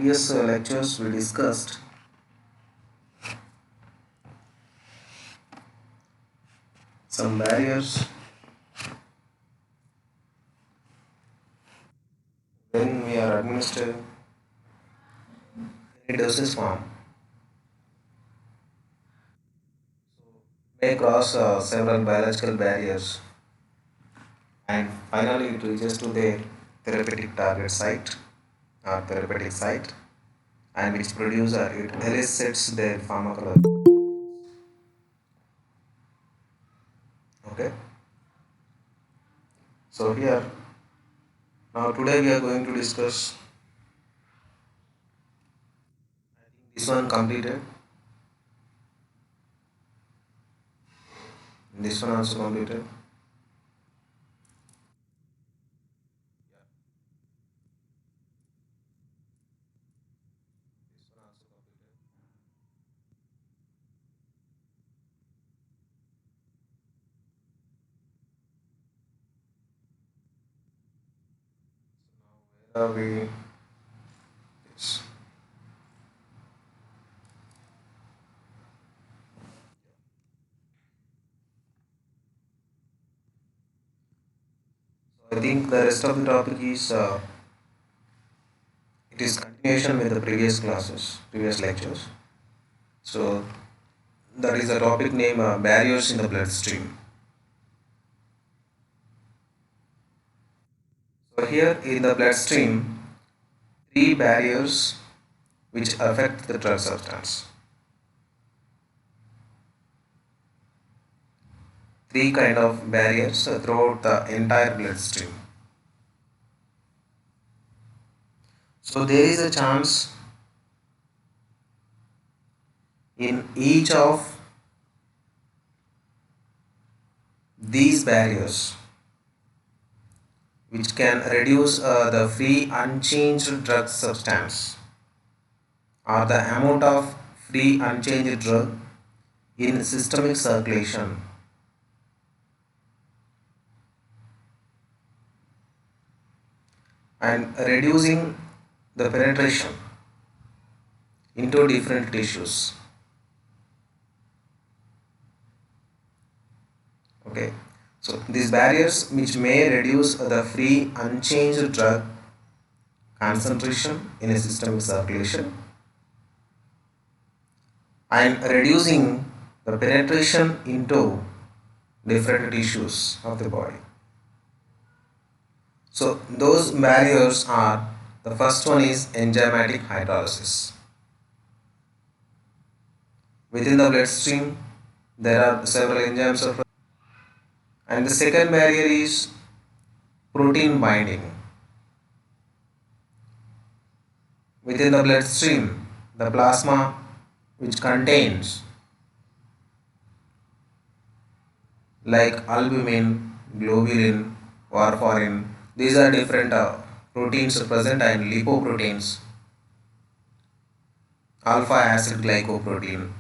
previous lectures we discussed some barriers when we are administering any dosage form may cross several biological barriers and finally it reaches to their therapeutic target site or therapeutic site and which produce or it elicits their pharmacology. Okay, so here now today we are going to discuss this one completed, this one also completed. We yes. I think the rest of the topic is it is continuation with the previous classes, previous lectures. So that is the topic name barriers in the bloodstream. So here in the bloodstream, three barriers which affect the drug substance. Three kind of barriers throughout the entire bloodstream. So there is a chance in each of these barriers which can reduce the free unchanged drug substance or the amount of free unchanged drug in systemic circulation and reducing the penetration into different tissues. Okay, so these barriers which may reduce the free unchanged drug concentration in a systemic circulation and reducing the penetration into different tissues of the body. So those barriers are, the first one is enzymatic hydrolysis. Within the bloodstream there are several enzymes of, and the second barrier is protein binding. Within the bloodstream, the plasma which contains like albumin, globulin, warfarin, these are different proteins present and lipoproteins, alpha acid glycoprotein.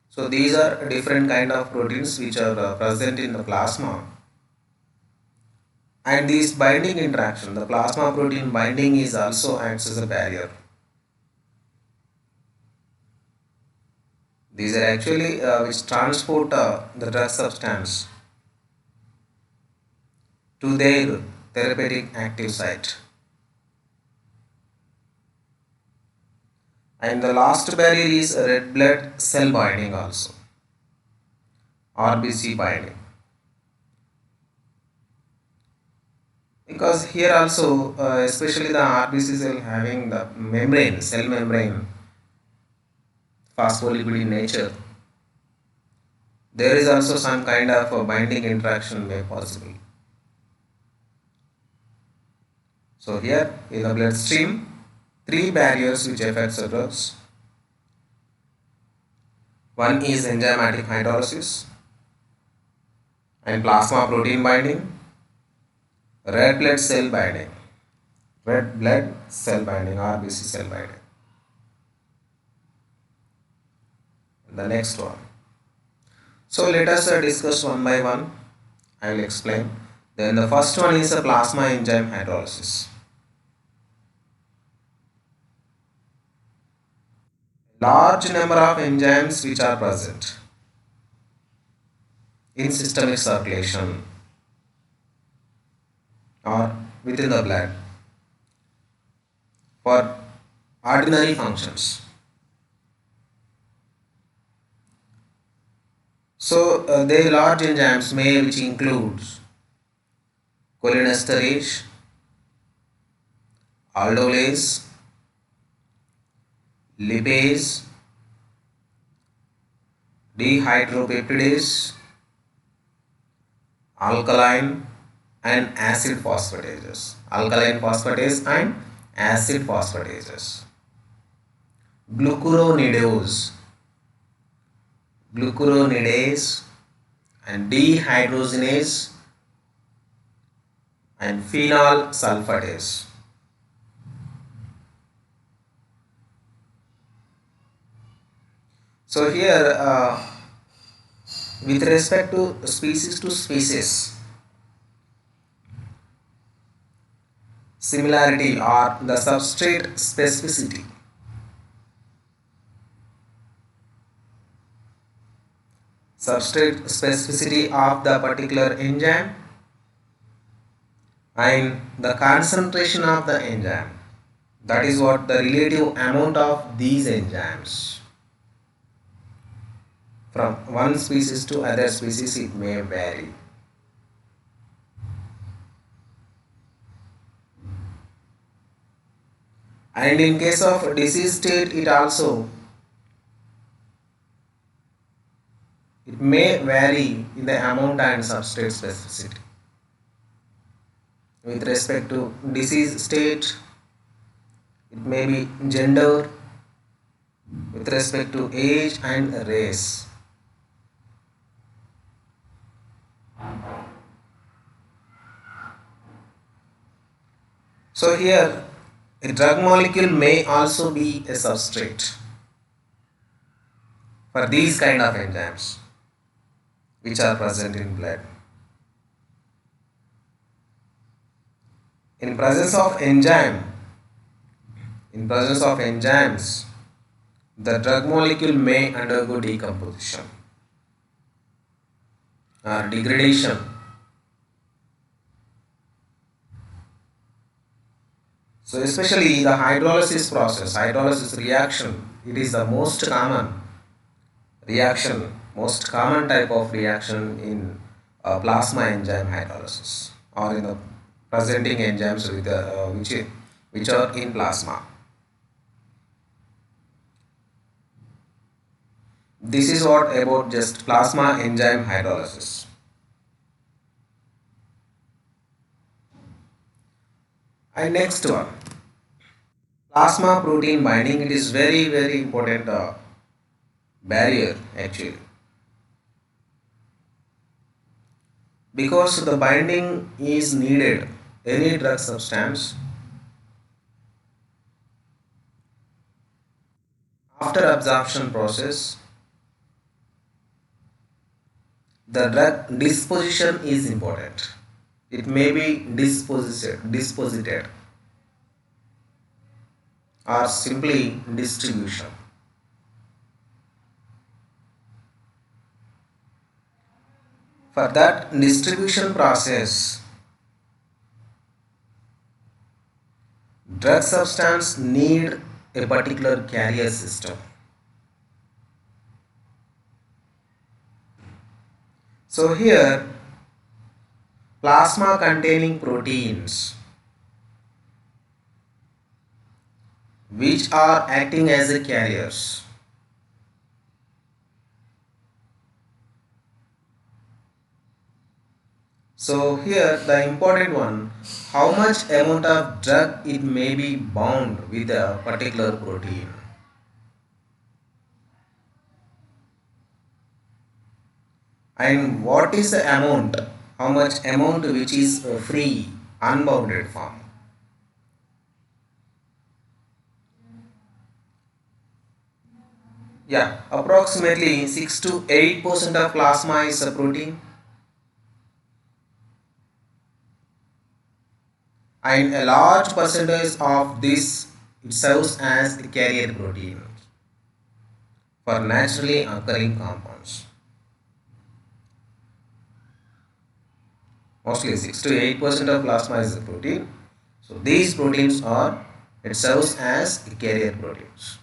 So these are different kind of proteins which are present in the plasma, and this binding interaction, the plasma protein binding is also acts as a barrier. These are actually which transport the drug substance to their therapeutic active site. And the last barrier is red blood cell binding also, RBC binding. Because here also, especially the RBC cell having the membrane, cell membrane, phospholipid in nature, there is also some kind of a binding interaction may possible. So here in the bloodstream, three barriers which affects the drugs. One is enzymatic hydrolysis and plasma protein binding, red blood cell binding, red blood cell binding, RBC cell binding. The next one. So let us discuss one by one. I will explain. Then the first one is a plasma enzyme hydrolysis. large number of enzymes which are present in systemic circulation or within the blood for ordinary functions. So the large enzymes may which includes cholinesterase, aldolase, lipase, dehydropeptidase, alkaline and acid phosphatases. Alkaline phosphatase and acid phosphatases. Glucuronidase, glucuronidase and dehydrogenase and phenol sulfatase. So here with respect to species similarity or the substrate specificity. Substrate specificity of the particular enzyme and the concentration of the enzyme, that is what the relative amount of these enzymes from one species to other species it may vary. And in case of disease state it may vary in the amount and substrate specificity. With respect to disease state, it may be gender, with respect to age and race. So here a drug molecule may also be a substrate for these kind of enzymes which are present in blood. In presence of enzymes, the drug molecule may undergo decomposition or degradation. So especially the hydrolysis process, hydrolysis reaction, it is the most common reaction, most common type of reaction in plasma enzyme hydrolysis or in the presenting enzymes with which are in plasma. This is what about just plasma enzyme hydrolysis. And next one, plasma protein binding. It is very important barrier actually, because the binding is needed any drug substance after absorption process. The drug disposition is important. It may be disposited or simply distribution. For that distribution process, drug substance need a particular carrier system. So here plasma containing proteins which are acting as a carriers. So here the important one, how much amount of drug it may be bound with a particular protein. And what is the amount, how much amount which is free, unbounded form. Yeah, approximately 6 to 8% of plasma is a protein, and a large percentage of this it serves as a carrier protein. for naturally occurring compounds. Mostly 6 to 8% of plasma is the protein. So these proteins are, it serves as carrier proteins.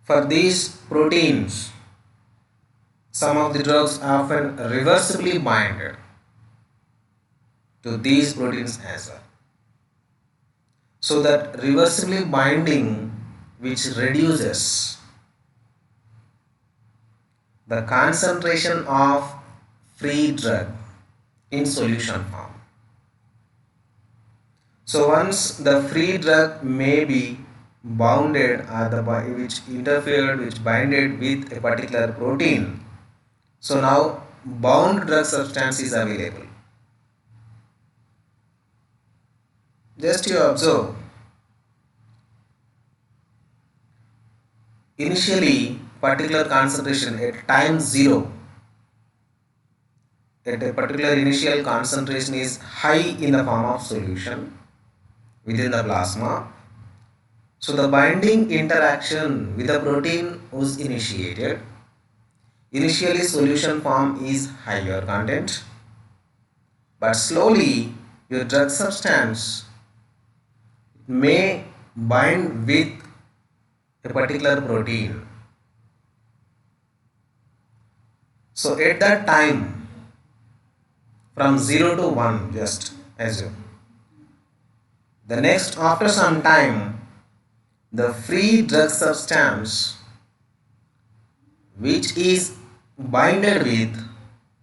For these proteins, some of the drugs are often reversibly binded to these proteins as well. So that reversibly binding, which reduces the concentration of free drug in solution form. So once the free drug may be bounded or which interfered, which binded with a particular protein, so now bound drug substance is available. Just you observe, initially particular concentration at time 0, at a particular initial concentration is high in the form of solution within the plasma. So the binding interaction with the protein was initiated. Initially solution form is higher content, but slowly your drug substance may bind with a particular protein. So at that time, from 0 to 1, just assume. The next, after some time, the free drug substance which is binded with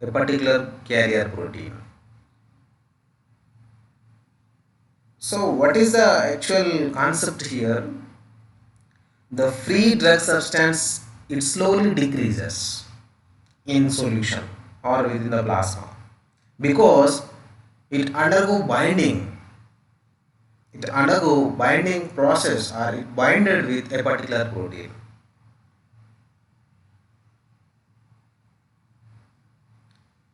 a particular carrier protein. So what is the actual concept here? The free drug substance, it slowly decreases in solution or within the plasma because it undergo binding process or it binded with a particular protein.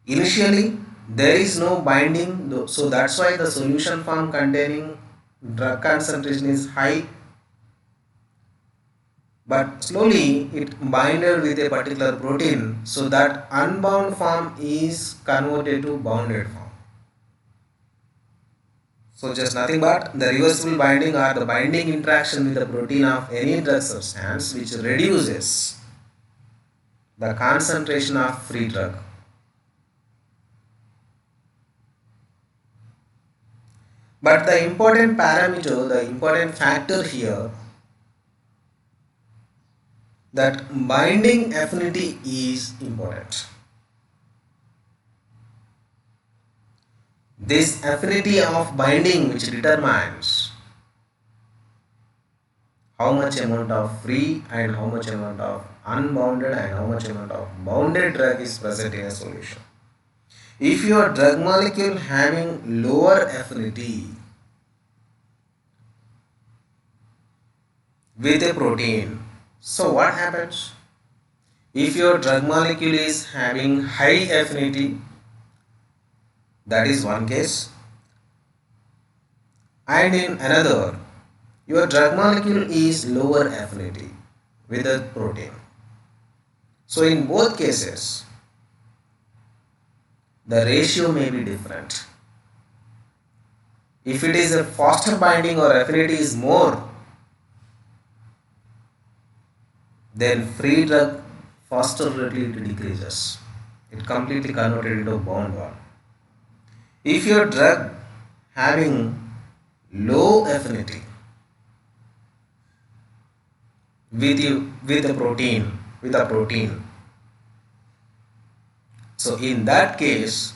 Initially there is no binding, so that's why the solution form containing drug concentration is high, but slowly it binded with a particular protein, so that unbound form is converted to bounded form. So just nothing but the reversible binding or the binding interaction with the protein of any drug substance which reduces the concentration of free drug. But the important parameter, the important factor here, that binding affinity is important. This affinity of binding which determines how much amount of free and how much amount of unbounded and how much amount of bounded drug is present in a solution. If your drug molecule having lower affinity with a protein, so what happens? If your drug molecule is having high affinity, that is one case, and in another your drug molecule is lower affinity with a protein. So in both cases the ratio may be different. If it is a faster binding or affinity is more, then free drug faster rate it decreases. It completely converted into bound one. If your drug having low affinity with a protein, so in that case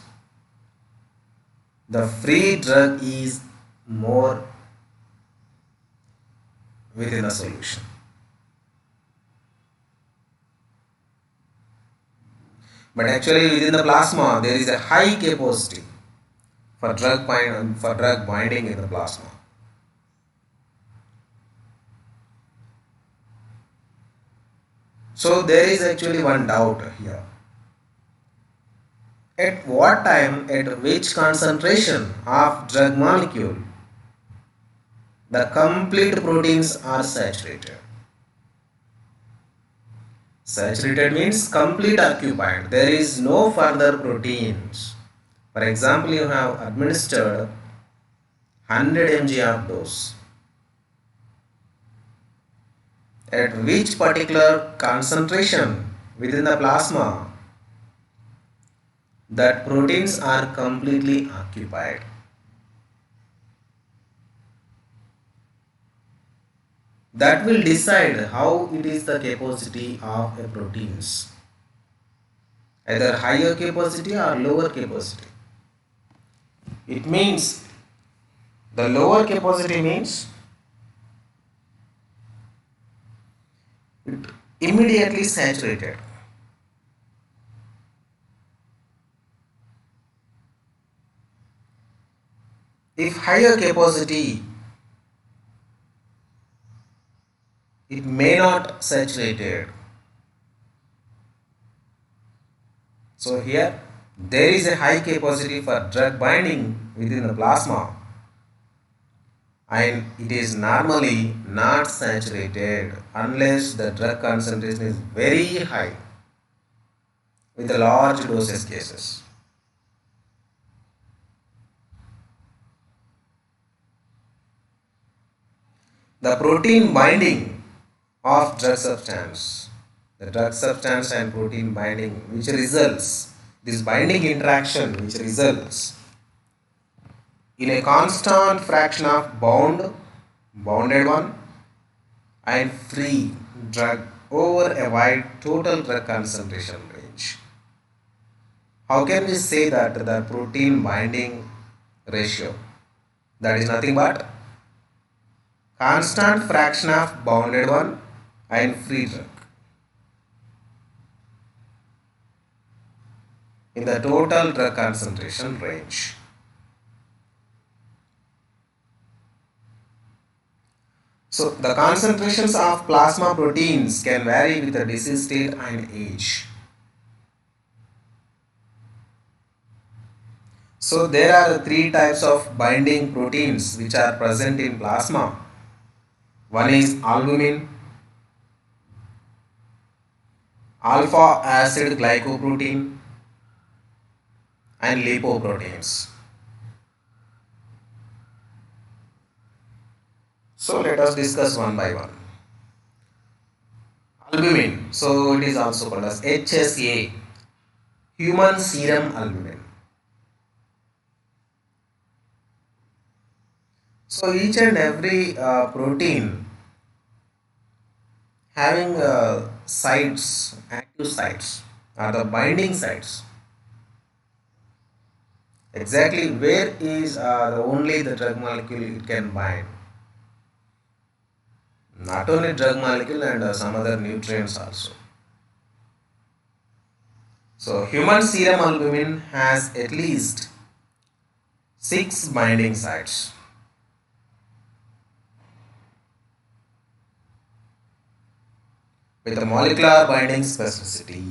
the free drug is more within the solution. But actually within the plasma there is a high capacity for drug binding in the plasma. So there is actually one doubt here. At what time, at which concentration of drug molecule The complete proteins are saturated. Saturated means complete occupied. There is no further proteins. For example, you have administered 100 mg of dose. At which particular concentration within the plasma that proteins are completely occupied. That will decide how it is the capacity of a proteins, either higher capacity or lower capacity. It means the lower capacity means it immediately saturated. If higher capacity, it may not saturated. So here there is a high capacity for drug binding within the plasma, and it is normally not saturated unless the drug concentration is very high with a large doses cases. The protein binding of drug substance, the drug substance and protein binding which results, this binding interaction which results in a constant fraction of bounded one and free drug over a wide total drug concentration range. How can we say that the protein binding ratio? That is nothing but constant fraction of bounded one and free drug in the total drug concentration range. So the concentrations of plasma proteins can vary with the disease state and age. So there are three types of binding proteins which are present in plasma. One is albumin, alpha acid glycoprotein, and lipoproteins. So let us discuss one by one. Albumin, so it is also called as HSA, human serum albumin. So each and every protein having sites, active sites, are the binding sites. Exactly where is the only the drug molecule it can bind. Not only drug molecule and some other nutrients also. So human serum albumin has at least 6 binding sites. With a molecular binding specificity.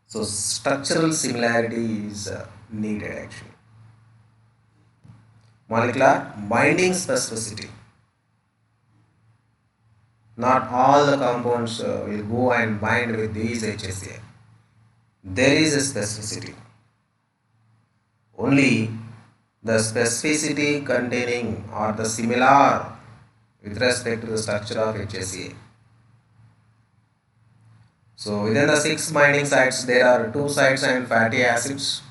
So structural similarity is needed actually. Molecular binding specificity. Not all the compounds will go and bind with these HSA. There is a specificity. Only the specificity containing or the similar with respect to the structure of HSA. So within the 6 binding sites, there are 2 sites and fatty acids.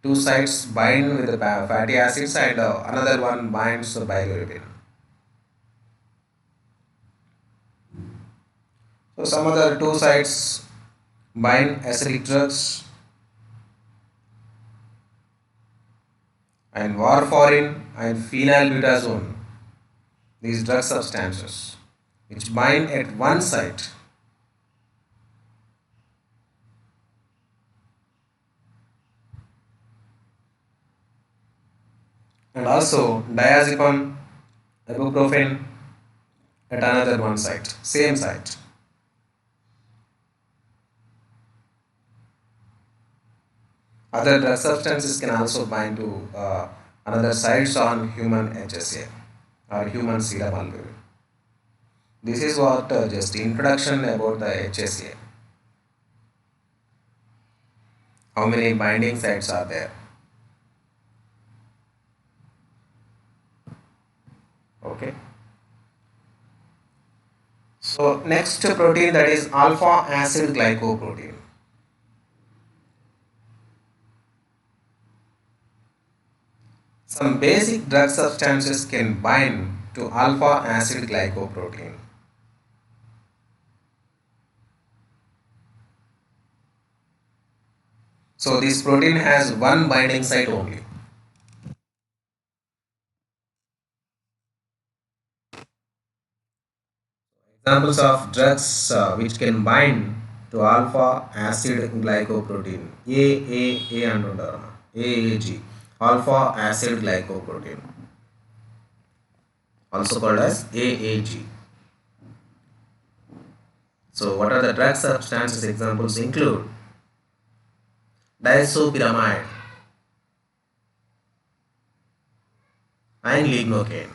2 sites bind with the fatty acids and another one binds the bilirubin. So some other 2 sites bind acidic drugs and warfarin and phenylbutazone, these drug substances which bind at one site. And also diazepam, ibuprofen at another one site, same site. Other drug substances can also bind to another sites on human HSA. or human serum albumin. This is what just introduction about the HSA. How many binding sites are there? Okay. So next protein, that is alpha acid glycoprotein. Some basic drug substances can bind to alpha acid glycoprotein. So this protein has one binding site only. Examples of drugs which can bind to alpha acid glycoprotein, AAA antuntaru, AAG, alpha acid glycoprotein, also called as AAG. So what are the drug substances? Examples include disopyramide and lignocaine.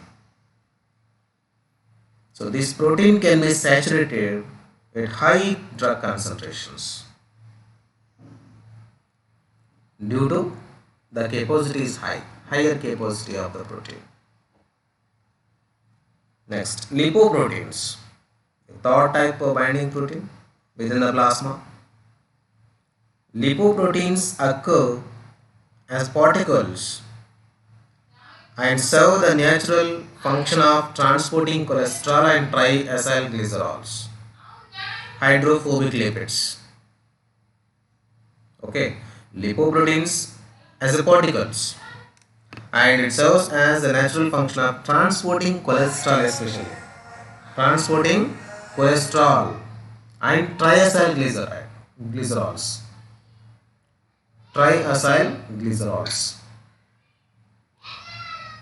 So this protein can be saturated at high drug concentrations due to the capacity is higher capacity of the protein. Next, lipoproteins, the third type of binding protein within the plasma. Lipoproteins occur as particles and serve the natural function of transporting cholesterol and triacylglycerols, hydrophobic lipids. Okay, lipoproteins as a particles, and it serves as the natural function of transporting cholesterol, especially transporting cholesterol and triacylglycerols. Triacylglycerols.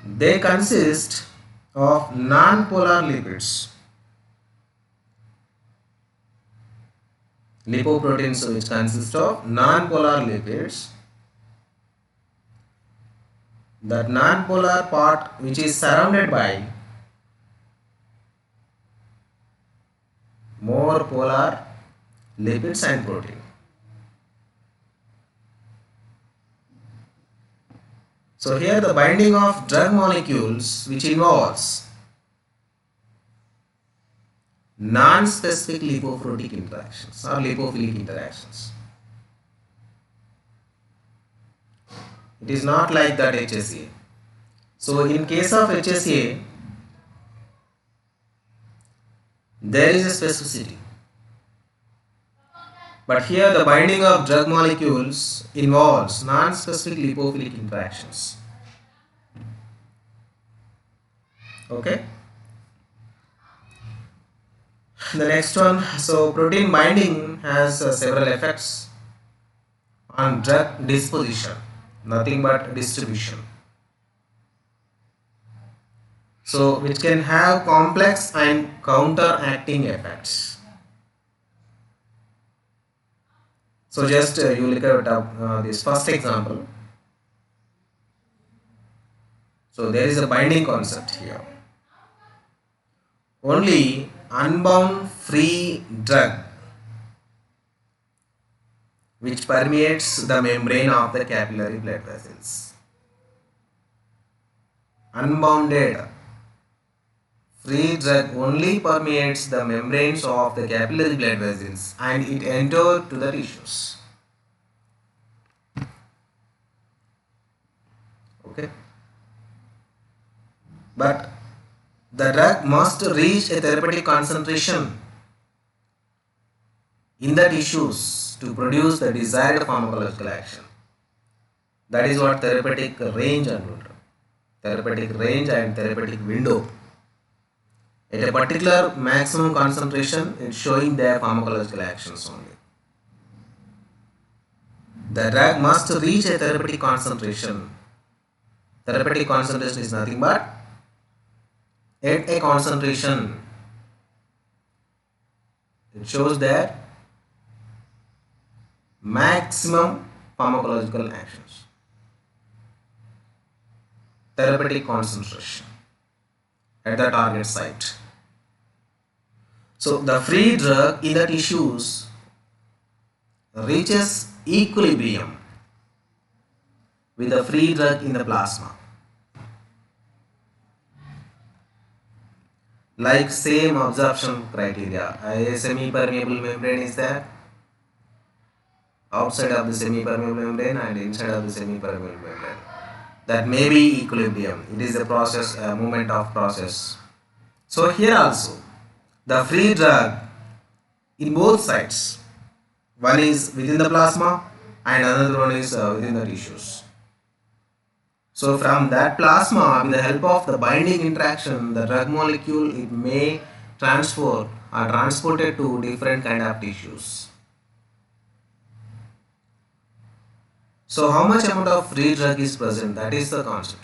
They consist of non-polar lipids. Lipoproteins which consist of non-polar lipids. That non-polar part which is surrounded by more polar lipids and protein. So here the binding of drug molecules which involves non-specific lipophilic interactions or lipophilic interactions. It is not like that HSA. So in case of HSA, there is a specificity. But here the binding of drug molecules involves non-specific lipophilic interactions. Okay. The next one, so protein binding has several effects on drug disposition, nothing but distribution. So which can have complex and counteracting effects. So just you look at this first example. So there is a binding concept here. Only unbound free drug which permeates the membrane of the capillary blood vessels. Unbounded free drug only permeates the membranes of the capillary blood vessels and it enters to the tissues. Okay. But the drug must reach a therapeutic concentration in the tissues to produce the desired pharmacological action. That is what therapeutic range and therapeutic range and therapeutic window. At a particular maximum concentration, it's showing their pharmacological actions only. The drug must reach a therapeutic concentration. Therapeutic concentration is nothing but at a concentration. It shows their maximum pharmacological actions. Therapeutic concentration at the target site. So the free drug in the tissues reaches equilibrium with the free drug in the plasma. Like same absorption criteria, a semi-permeable membrane is there outside of the semi-permeable membrane and inside of the semi-permeable membrane. That may be equilibrium. It is a process, a movement of process. So here also, the free drug in both sides. One is within the plasma and another one is within the tissues. So from that plasma, with the help of the binding interaction, the drug molecule it may transfer or transported to different kind of tissues. So how much amount of free drug is present? That is the concept.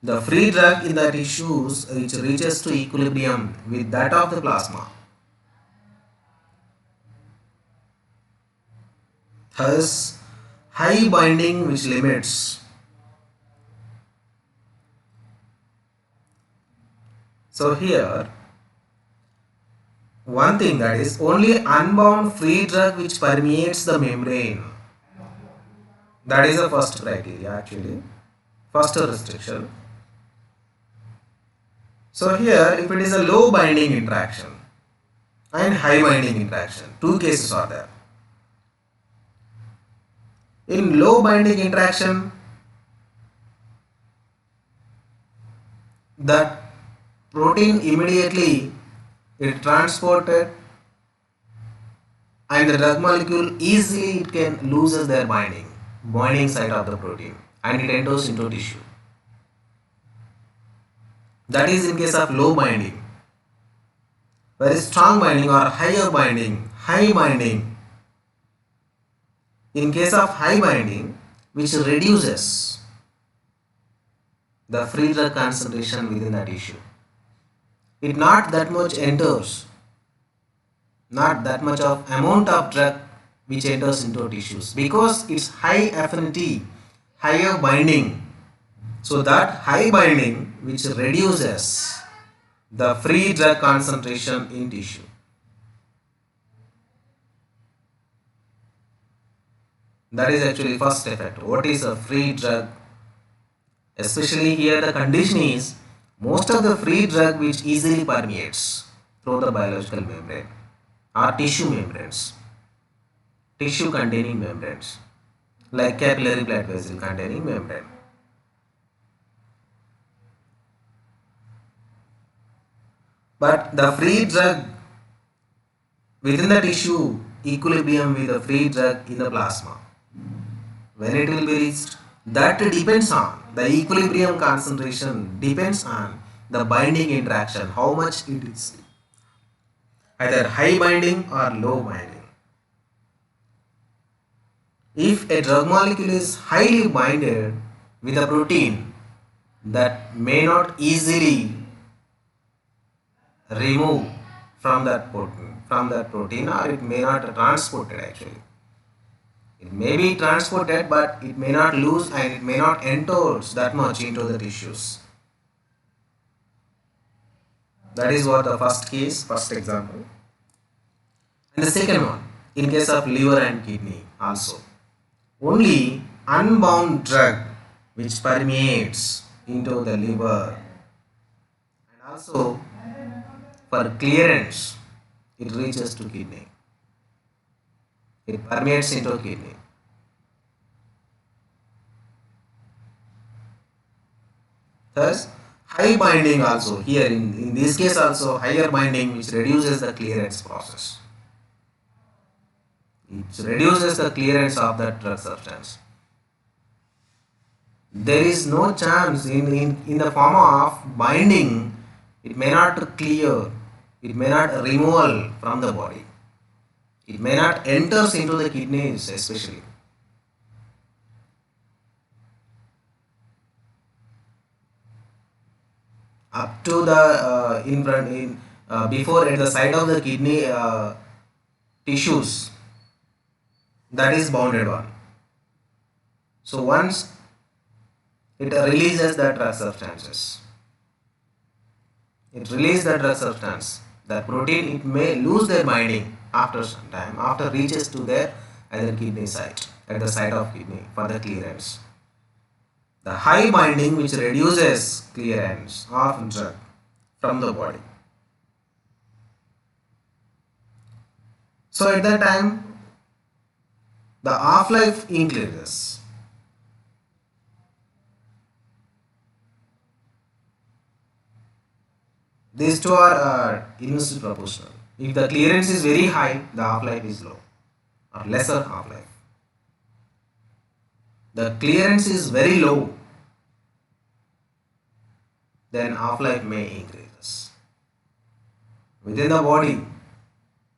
The free drug in the tissues which reaches to equilibrium with that of the plasma. Thus, high binding which limits. So here, one thing that is only unbound free drug which permeates the membrane. That is the first criteria actually. First restriction. So here, if it is a low binding interaction and high binding interaction, two cases are there. In low binding interaction, that protein immediately it transported and the drug molecule easily it can loses their binding site of the protein and it enters into tissue. That is in case of low binding. Whereas strong binding or higher binding, high binding. In case of high binding, which reduces the free drug concentration within the tissue. It not that much enters, not that much of amount of drug which enters into tissues because it's high affinity, higher binding. So that high binding which reduces the free drug concentration in tissue. That is actually first effect. What is a free drug? Especially here the condition is most of the free drug which easily permeates through the biological membrane or tissue membranes, tissue containing membranes like capillary blood vessel containing membrane. But the free drug within the tissue equilibrium with the free drug in the plasma. When it will be reached, that depends on the equilibrium concentration depends on the binding interaction, how much it is, either high binding or low binding. If a drug molecule is highly binded with a protein that may not easily remove from that protein or it may not transport it actually. It may be transported but it may not lose and it may not enter that much into the tissues. That is what the first case, first example. And the second one, in case of liver and kidney also. Only unbound drug which permeates into the liver and also for clearance it reaches to kidney. It permeates into kidney. Thus, high binding also here in this case also higher binding which reduces the clearance process. It reduces the clearance of that drug substance. There is no chance in the form of binding, it may not clear, it may not removal from the body. It may not enters into the kidneys especially. Up to the in front in before at the side of the kidney tissues, that is bounded one. So once it releases the drug substances it releases the drug substance. The protein it may lose their binding after some time, after reaches to their either kidney site, at the site of kidney for the clearance. The high binding which reduces clearance of drug from the body. So at that time the half-life increases. These two are inversely proportional. If the clearance is very high, the half-life is low or lesser half-life. The clearance is very low, then half-life may increase. Within the body,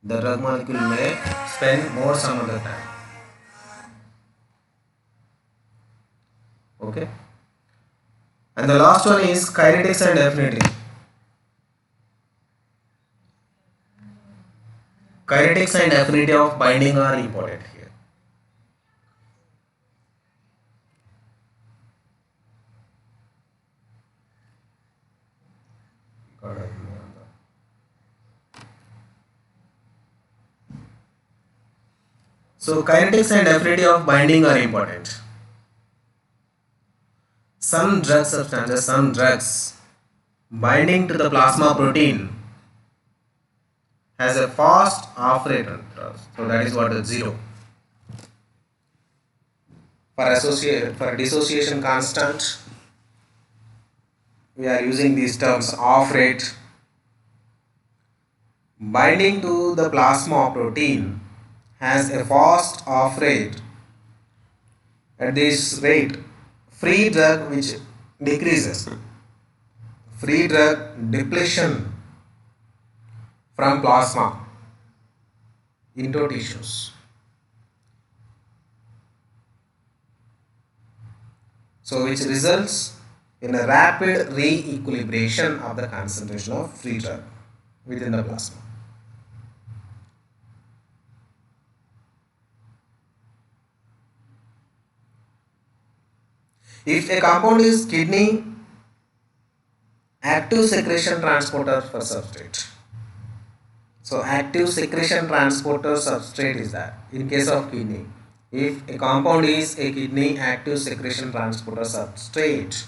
the drug molecule may spend more some other time. Okay. And the last one is kinetics and affinity. Kinetics and affinity of binding are important here. So kinetics and affinity of binding are important. Some drug substances, some drugs binding to the plasma protein has a fast off rate. So that is what is zero. For dissociation constant, we are using these terms off rate. Binding to the plasma protein has a fast off rate. At this rate, free drug which decreases, free drug depletion from plasma into tissues. So which results in a rapid re-equilibration of the concentration of free drug within the plasma. If a compound is kidney active secretion transporter for substrate. So active secretion transporter substrate is that in case of kidney. If a compound is a kidney active secretion transporter substrate,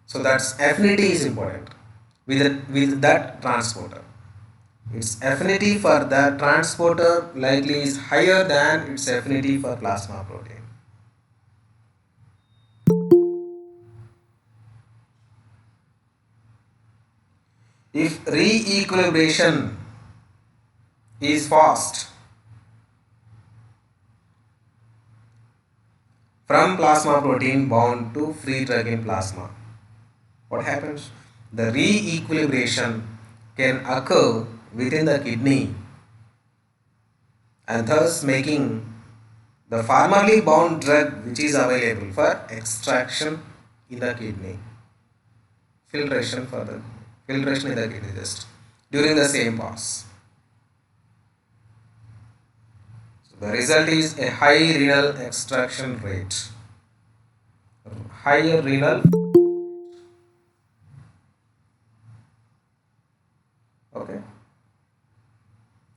so that's affinity is important with that transporter. Its affinity for the transporter likely is higher than its affinity for plasma protein. If re-equilibration is fast from plasma protein bound to free drug in plasma, what happens? The re-equilibration can occur within the kidney and thus making the formerly bound drug which is available for extraction in the kidney, filtration in the kidney just during the same pass. So the result is a high renal extraction rate, higher renal. Okay.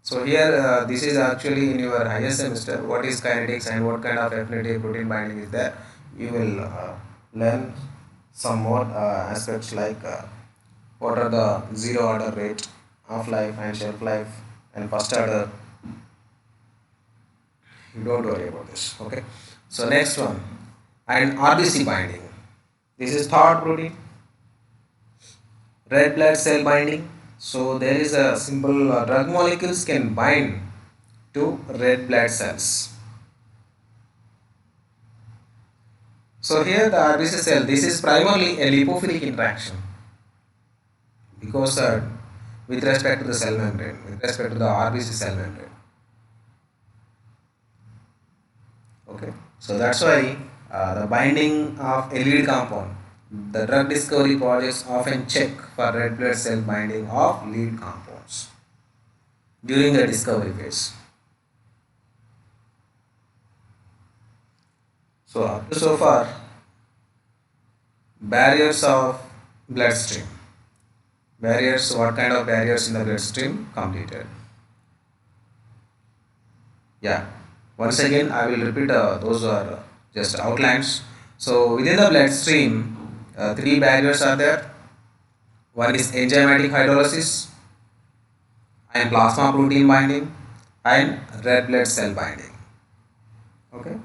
So here this is actually in your higher semester. What is kinetics and what kind of affinity protein binding is there? You will learn some more aspects like what are the zero order rate, half life and shelf life, and first order. You don't worry about this. Okay. So next one, and RBC binding. This is third protein, red blood cell binding. So there is a simple drug molecules can bind to red blood cells. So here the RBC cell, this is primarily a lipophilic interaction because with respect to the cell membrane, with respect to the RBC cell membrane. Okay, so that's why the binding of a lead compound, the drug discovery projects often check for red blood cell binding of lead compounds during the discovery phase. So up to so far, barriers of bloodstream. Barriers, what kind of barriers in the bloodstream? Completed. Yeah. Once again, I will repeat those are just outlines. So within the bloodstream, three barriers are there. One is enzymatic hydrolysis and plasma protein binding and red blood cell binding. Okay.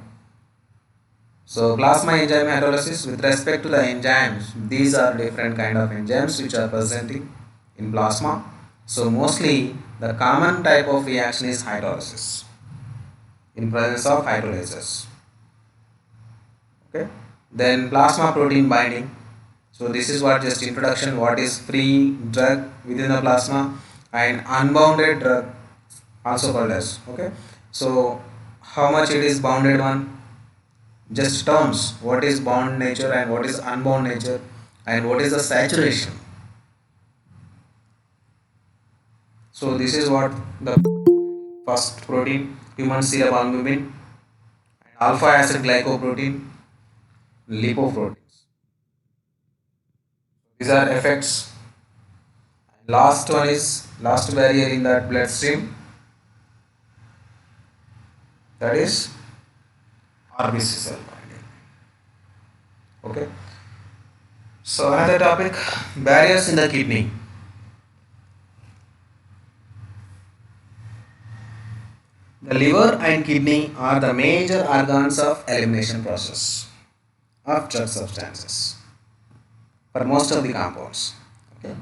So plasma enzyme hydrolysis with respect to the enzymes, these are different kind of enzymes which are presenting in plasma. So mostly the common type of reaction is hydrolysis in presence of hydrolysis. Okay. Then plasma protein binding. So this is what just introduction what is free drug within the plasma and unbounded drug also called as. Okay. So how much it is bounded one, just terms what is bound nature and what is unbound nature and what is the saturation. So this is what the first protein human serum albumin, alpha acid glycoprotein, lipoproteins. These are effects. Last one is last barrier in that bloodstream, that is RBC cell binding. Okay. So another topic, barriers in the kidney. The liver and kidney are the major organs of elimination process of drug substances for most of the compounds. Okay.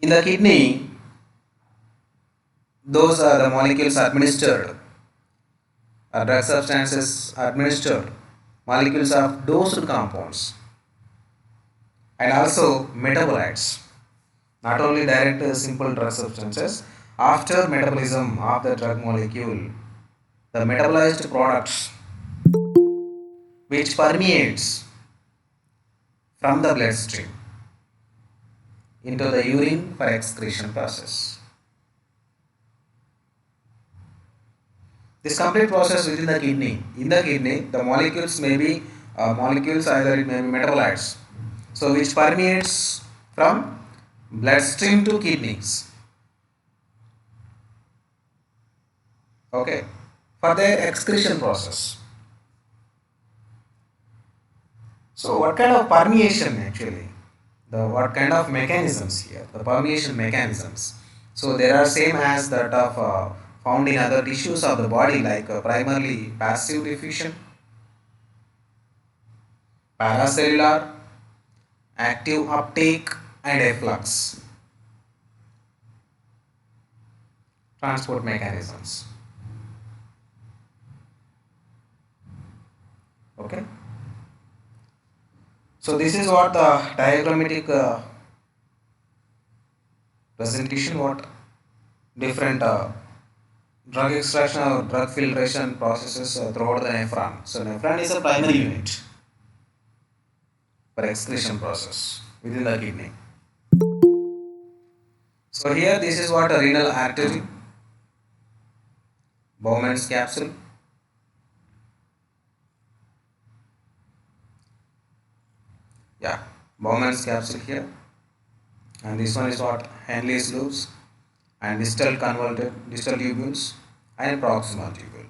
In the kidney, those are the molecules administered, drug substances administered, molecules of dosed compounds, and also metabolites. Not only direct simple drug substances, after metabolism of the drug molecule, the metabolized products which permeates from the bloodstream into the urine for excretion process. This complete process within the kidney. In the kidney, the molecules may be molecules either it may be metabolites. So which permeates from bloodstream to kidneys. Okay. For their excretion process. So what kind of permeation actually? The what kind of mechanisms here? The permeation mechanisms. So there are same as that of found in other tissues of the body like primarily passive diffusion, paracellular, active uptake and efflux transport mechanisms. Okay. So this is what the diagrammatic presentation what different drug extraction or drug filtration processes throughout the nephron. So nephron is a primary unit for excretion process within the kidney. So here this is what a renal artery, Bowman's capsule. Yeah, Bowman's capsule here. And this one is what Henle's loops and distal convoluted distal tubules and proximal tubule.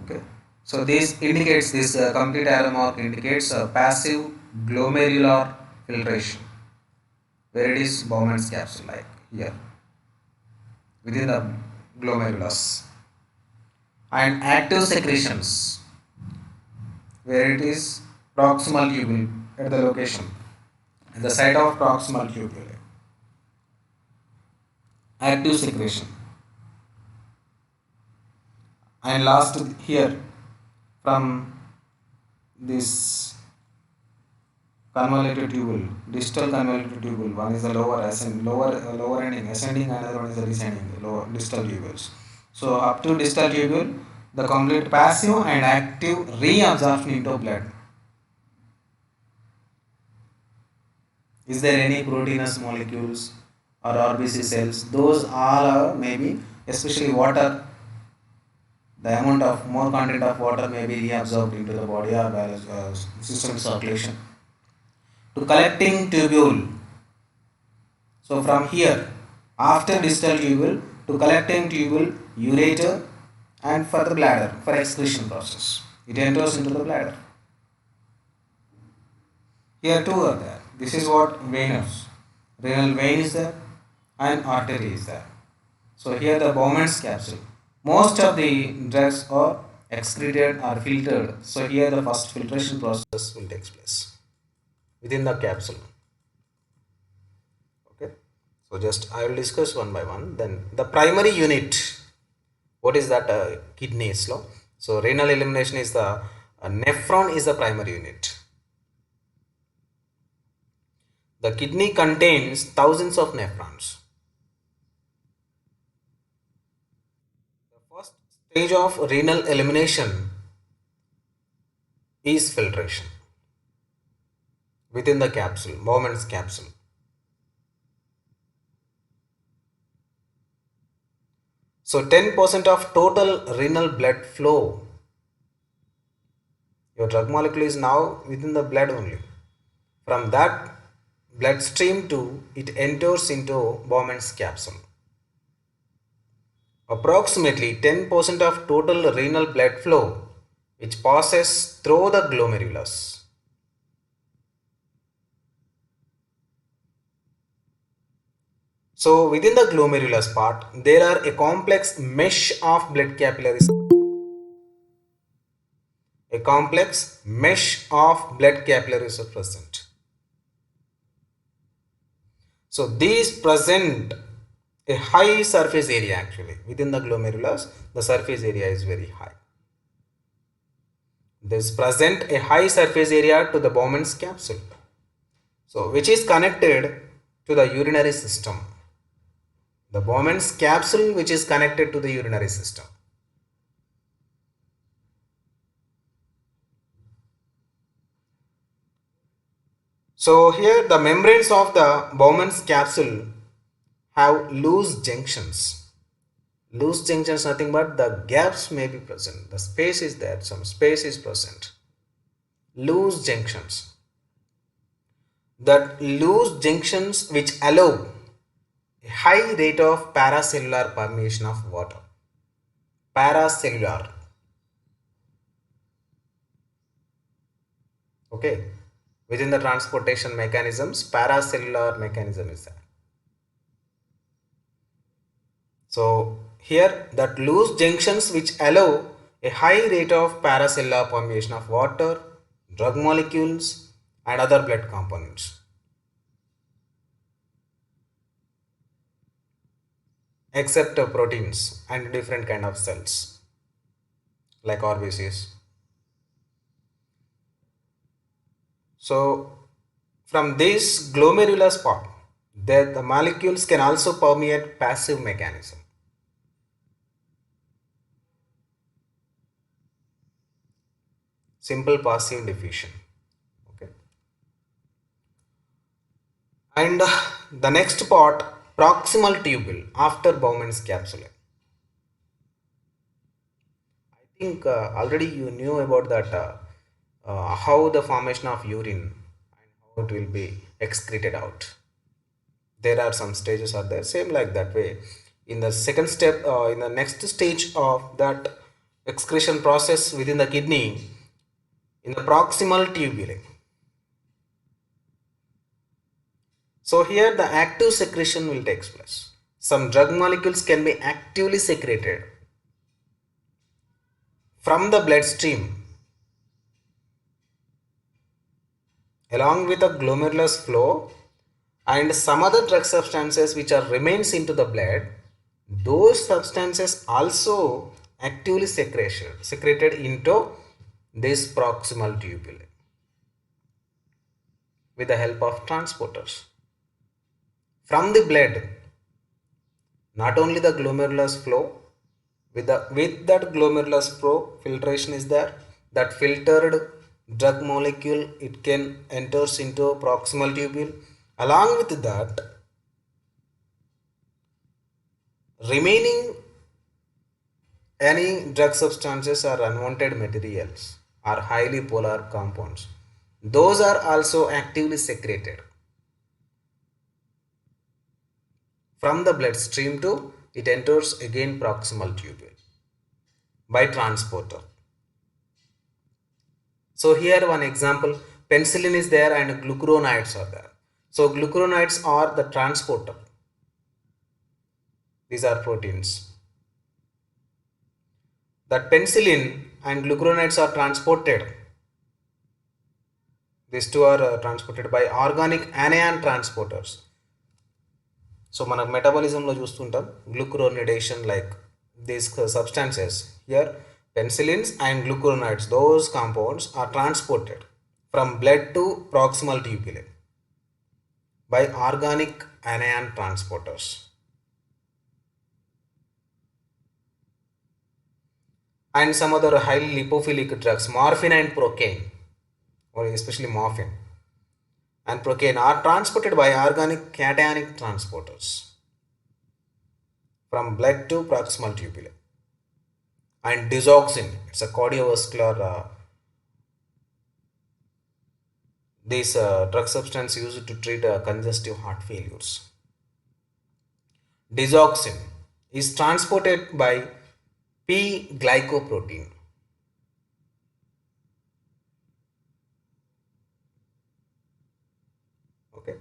Okay. So this indicates this complete arrow mark indicates passive glomerular filtration where it is Bowman's capsule like here within the glomerulus and active secretions where it is proximal tubule at the location at the site of proximal tubule active secretion and last here from this convoluted tubule, distal convoluted tubule. One is the lower ending ascending, another one is the descending lower distal tubules. So up to distal tubule, the complete passive and active reabsorption into blood. Is there any proteinous molecules or RBC cells? Those all are maybe especially water. The amount of more content of water may be reabsorbed into the body or system circulation. to collecting tubule. So from here, after distal tubule to collecting tubule, ureter, and for the bladder for excretion process. It enters into the bladder. Here two are there. This is what venous. Renal vein is there and artery is there. So here the Bowman's capsule. Most of the drugs are excreted or filtered. So here the first filtration process will take place within the capsule. Okay. So just I will discuss one by one. Then the primary unit. What is that? Kidneys law. So renal elimination is the nephron is the primary unit. The kidney contains thousands of nephrons. The first stage of renal elimination is filtration within the capsule, Bowman's capsule. So 10% of total renal blood flow, your drug molecule is now within the blood only. From that bloodstream to it enters into Bowman's capsule. Approximately 10% of total renal blood flow which passes through the glomerulus. So within the glomerulus part, there are a complex mesh of blood capillaries. A complex mesh of blood capillaries are present. So these present a high surface area actually. Within the glomerulus, the surface area is very high. This present a high surface area to the Bowman's capsule. So which is connected to the urinary system. The Bowman's capsule which is connected to the urinary system. So here the membranes of the Bowman's capsule have loose junctions. Loose junctions nothing but the gaps may be present. The space is there, some space is present. Loose junctions. That loose junctions which allow a high rate of paracellular permeation of water. Paracellular. Okay. Within the transportation mechanisms, paracellular mechanism is there. So here that loose junctions which allow a high rate of paracellular permeation of water, drug molecules and other blood components. Except proteins and different kind of cells like RBCs. So from this glomerulus part, the molecules can also permeate passive mechanism. Simple passive diffusion. Okay. And the next part, proximal tubule after Bowman's capsule. I think already you knew about that how the formation of urine and how it will be excreted out. There are some stages are there, same like that way. In the second step, in the next stage of that excretion process within the kidney, in the proximal tubule. So here the active secretion will take place. Some drug molecules can be actively secreted from the bloodstream along with the glomerulus flow and some other drug substances which are remains into the blood. Those substances also actively secreted into this proximal tubule with the help of transporters from the blood. Not only the glomerulus flow, with that glomerulus flow, filtration is there. That filtered drug molecule it can enters into proximal tubule. Along with that, remaining any drug substances or unwanted materials are highly polar compounds. those are also actively secreted from the bloodstream to it enters again proximal tubule by transporter. So here one example, penicillin is there and glucuronides are there. So glucuronides are the transporter. These are proteins. That penicillin and glucuronides are transported. These two are transported by organic anion transporters. So మన మెటబాలిజంలో చూస్తుంటాం glucuronidation like these substances. Here penicillins and glucuronides, those compounds are transported from blood to proximal tubule by organic anion transporters. And some other highly lipophilic drugs, morphine and procaine, or especially morphine and procaine, are transported by organic cationic transporters from blood to proximal tubule. And digoxin, it's a cardiovascular this drug substance used to treat congestive heart failures. Digoxin is transported by P-glycoprotein. Okay,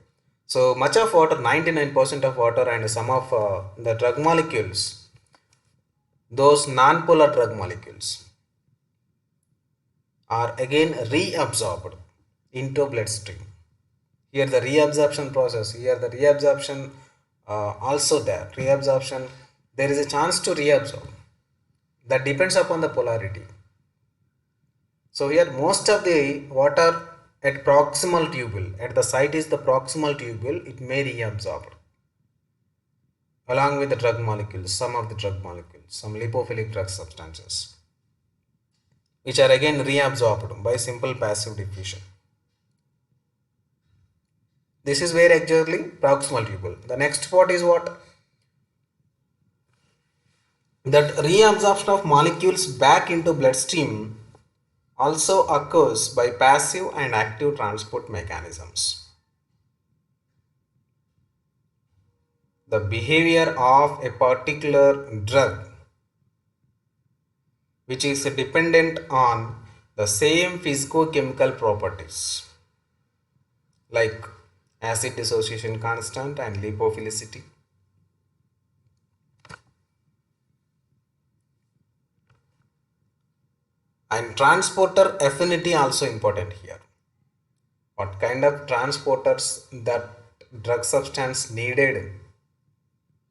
so much of water, 99% of water, and some of the drug molecules, those non-polar drug molecules, are again reabsorbed into bloodstream. Here the reabsorption process, here the reabsorption also there. Reabsorption, there is a chance to reabsorb. That depends upon the polarity. So here most of the water at proximal tubule, at the site is the proximal tubule, it may reabsorb along with the drug molecules, some of the drug molecules, some lipophilic drug substances, which are again reabsorbed by simple passive diffusion. This is where exactly proximal tubule. The next part is what? That reabsorption of molecules back into bloodstream also occurs by passive and active transport mechanisms. The behavior of a particular drug, which is dependent on the same physicochemical properties like acid dissociation constant and lipophilicity. And transporter affinity also important here. What kind of transporters that drug substance needed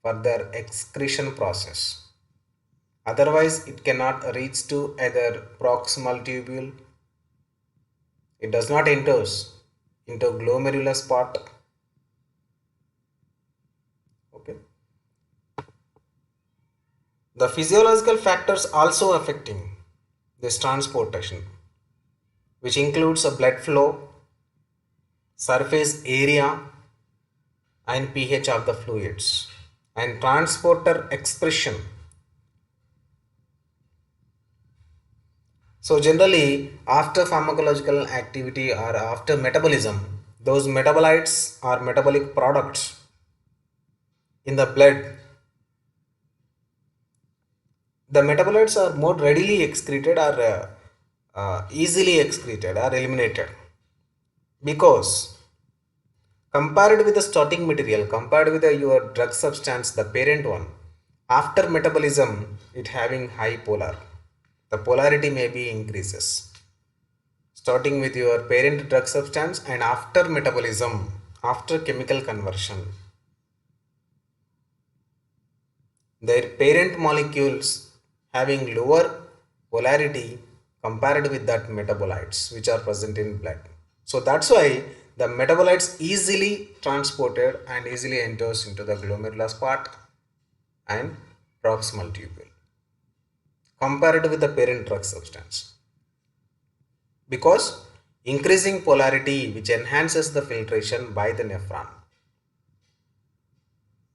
for their excretion process. Otherwise, it cannot reach to either proximal tubule. It does not enter into glomerulus part. Okay. The physiological factors also affecting this transportation, which includes a blood flow, surface area, and pH of the fluids, and transporter expression. So generally, after pharmacological activity or after metabolism, those metabolites or metabolic products in the blood, the metabolites are more readily excreted or easily excreted or eliminated, because compared with the starting material, compared with your drug substance, the parent one, after metabolism, it having high polar. The polarity may be increases. Starting with your parent drug substance and after metabolism, after chemical conversion, their parent molecules having lower polarity compared with that metabolites which are present in blood. So that's why the metabolites easily transported and easily enters into the glomerulus part and proximal tubule compared with the parent drug substance, because increasing polarity which enhances the filtration by the nephron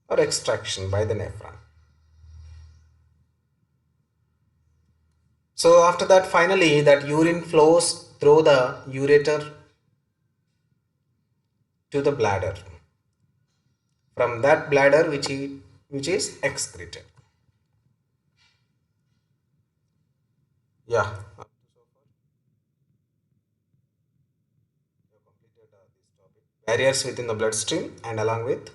or extraction by the nephron. So after that, finally that urine flows through the ureter to the bladder. From that bladder which is excreted. Yeah. Barriers within the bloodstream and along with